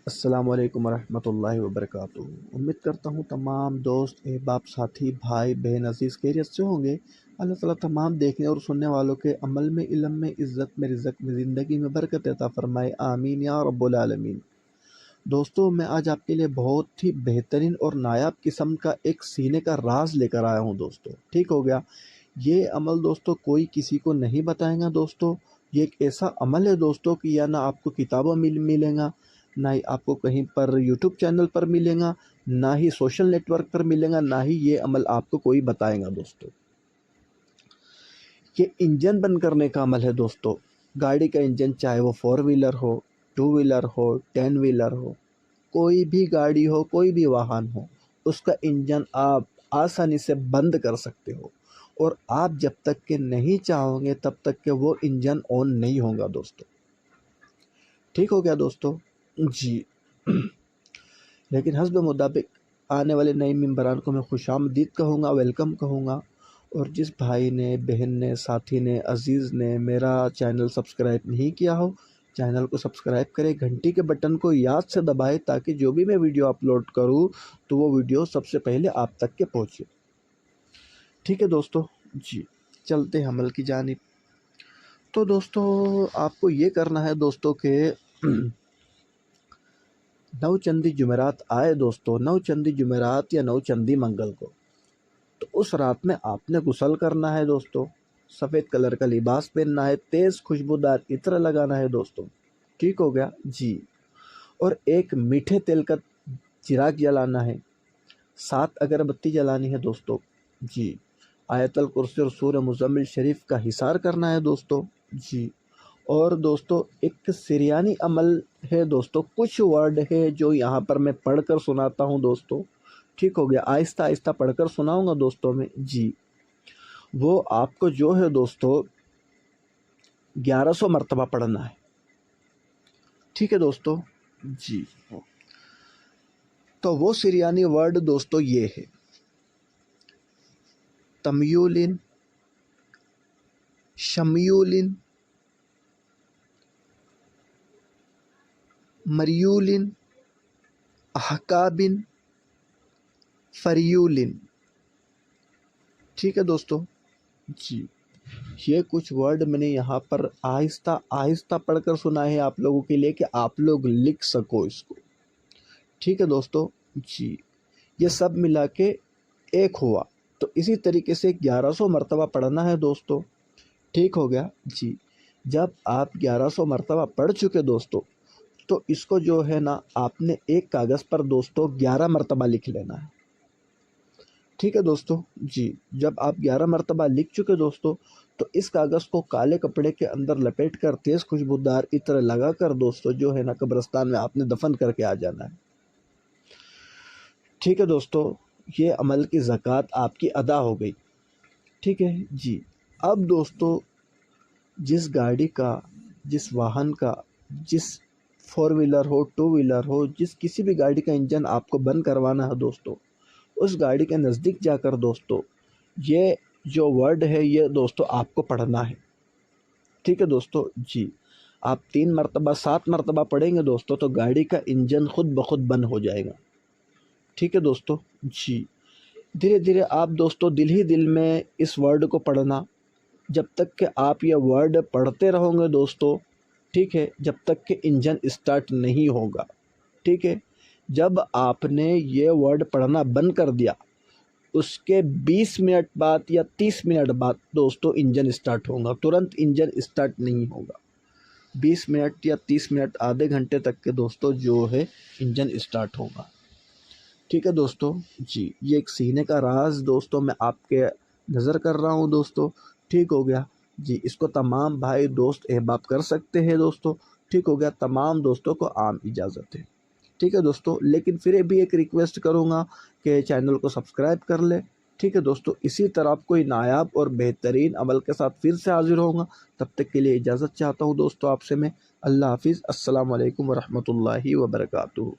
السلام علیکم ورحمۃ اللہ وبرکاتہ۔ امید کرتا ہوں تمام دوست احباب ساتھی بھائی بہن عزیز خیریت سے ہوں گے۔ اللہ تعالیٰ تمام دیکھنے اور سننے والوں کے عمل میں، علم میں، عزت میں، رزق میں، زندگی میں برکت عطا فرمائے، آمین یا رب العالمین۔ دوستو، میں آج آپ کے لیے بہت ہی بہترین اور نایاب قسم کا ایک سینے کا راز لے کر آیا ہوں دوستو۔ ٹھیک ہو گیا؟ یہ عمل دوستو کوئی کسی کو نہیں بتائیں گا دوستو۔ یہ ایک ایسا عمل ہے دوستو کہ یا نہ آپ کو کتابوں میں ملے گا، نہ ہی آپ کو کہیں پر یوٹیوب چینل پر ملے گا، نہ ہی سوشل نیٹ ورک پر ملے گا، نہ ہی یہ عمل آپ کو کوئی بتائے گا دوستو۔ یہ انجن بند کرنے کا عمل ہے دوستو۔ گاڑی کا انجن، چاہے وہ 4 ویلر ہو، 2 ویلر ہو، 10 ویلر ہو، کوئی بھی گاڑی ہو، کوئی بھی واہن ہو، اس کا انجن آپ آسانی سے بند کر سکتے ہو، اور آپ جب تک کہ نہیں چاہو گے تب تک کہ وہ انجن آن نہیں ہوگا دوستو۔ ٹھیک ہو گیا دوستو؟ جی لیکن حسب مطابق آنے والے نئے ممبران کو میں خوش آمدید کہوں گا، ویلکم کہوں گا، اور جس بھائی نے، بہن نے، ساتھی نے، عزیز نے میرا چینل سبسکرائب نہیں کیا ہو، چینل کو سبسکرائب کرے، گھنٹی کے بٹن کو یاد سے دبائے، تاکہ جو بھی میں ویڈیو اپلوڈ کروں تو وہ ویڈیو سب سے پہلے آپ تک کے پہنچے۔ ٹھیک ہے دوستو؟ جی چلتے ہیں عمل کی جانب۔ تو دوستو، آپ کو یہ کرنا ہے دوستو کہ 9 چندی جمعرات آئے دوستو، 9 چندی جمعرات یا 9 چندی منگل کو، تو اس رات میں آپ نے غسل کرنا ہے دوستو، سفید کلر کا لباس پہننا ہے، تیز خوشبودار عطر لگانا ہے دوستو۔ ٹھیک ہو گیا؟ جی، اور ایک میٹھے تیل کا چراغ جلانا ہے، 7 اگربتی جلانی ہے دوستو۔ جی، آیت الکرسی اور سورہ مزمل شریف کا حصار کرنا ہے دوستو۔ جی، اور دوستو ایک سریانی عمل ہے دوستو، کچھ ورڈ ہے جو یہاں پر میں پڑھ کر سناتا ہوں دوستو۔ ٹھیک ہو گیا؟ آہستہ آہستہ پڑھ کر سناؤں گا دوستو میں۔ جی، وہ آپ کو جو ہے دوستو 1100 مرتبہ پڑھنا ہے۔ ٹھیک ہے دوستو؟ جی، تو وہ سریانی ورڈ دوستو یہ ہے: تمیولن، شمیولن، مریولن، احقابن، فریولن۔ ٹھیک ہے دوستو؟ جی، یہ کچھ ورڈ میں نے یہاں پر آہستہ آہستہ پڑھ کر سنا ہے آپ لوگوں کے لیے کہ آپ لوگ لکھ سکو اس کو۔ ٹھیک ہے دوستو؟ جی، یہ سب ملا کے ایک ہوا، تو اسی طریقے سے 1100 مرتبہ پڑھنا ہے دوستو۔ ٹھیک ہو گیا؟ جی، جب آپ 1100 مرتبہ پڑھ چکے دوستو، تو اس کو جو ہے نا آپ نے ایک کاغذ پر دوستو 11 مرتبہ لکھ لینا ہے۔ ٹھیک ہے دوستو؟ جی، جب آپ 11 مرتبہ لکھ چکے دوستو، تو اس کاغذ کو کالے کپڑے کے اندر لپیٹ کر، تیز خوشبودار عطر لگا کر دوستو جو ہے نا قبرستان میں آپ نے دفن کر کے آ جانا ہے۔ ٹھیک ہے دوستو؟ یہ عمل کی زکوٰۃ آپ کی ادا ہو گئی۔ ٹھیک ہے؟ جی، اب دوستو جس گاڑی کا، جس واہن کا، جس 4 ویلر ہو، 2 ویلر ہو، جس کسی بھی گاڑی کا انجن آپ کو بند کروانا ہے دوستو، اس گاڑی کے نزدیک جا کر دوستو یہ جو ورڈ ہے یہ دوستو آپ کو پڑھنا ہے۔ ٹھیک ہے دوستو؟ جی، آپ 3 مرتبہ، 7 مرتبہ پڑھیں گے دوستو تو گاڑی کا انجن خود بخود بند ہو جائے گا۔ ٹھیک ہے دوستو؟ جی، دھیرے دھیرے آپ دوستو دل ہی دل میں اس ورڈ کو پڑھنا، جب تک کہ آپ یہ ورڈ پڑھتے رہو گے دوستو، ٹھیک ہے، جب تک کہ انجن اسٹارٹ نہیں ہوگا۔ ٹھیک ہے؟ جب آپ نے یہ ورڈ پڑھنا بند کر دیا، اس کے 20 منٹ بعد یا 30 منٹ بعد دوستو انجن اسٹارٹ ہوگا، ترنت انجن اسٹارٹ نہیں ہوگا۔ 20 منٹ یا 30 منٹ، آدھے گھنٹے تک کے دوستو جو ہے انجن اسٹارٹ ہوگا۔ ٹھیک ہے دوستو؟ جی، یہ ایک سینے کا راز دوستو میں آپ کے نظر کر رہا ہوں دوستو۔ ٹھیک ہو گیا؟ جی، اس کو تمام بھائی دوست احباب کر سکتے ہیں دوستو۔ ٹھیک ہو گیا؟ تمام دوستوں کو عام اجازت ہے۔ ٹھیک ہے دوستو؟ لیکن پھر بھی ایک ریکویسٹ کروں گا کہ چینل کو سبسکرائب کر لے۔ ٹھیک ہے دوستو؟ اسی طرح آپ کوئی نایاب اور بہترین عمل کے ساتھ پھر سے حاضر ہوں گا، تب تک کے لیے اجازت چاہتا ہوں دوستو آپ سے میں۔ اللہ حافظ، السلام علیکم ورحمۃ اللہ وبرکاتہ۔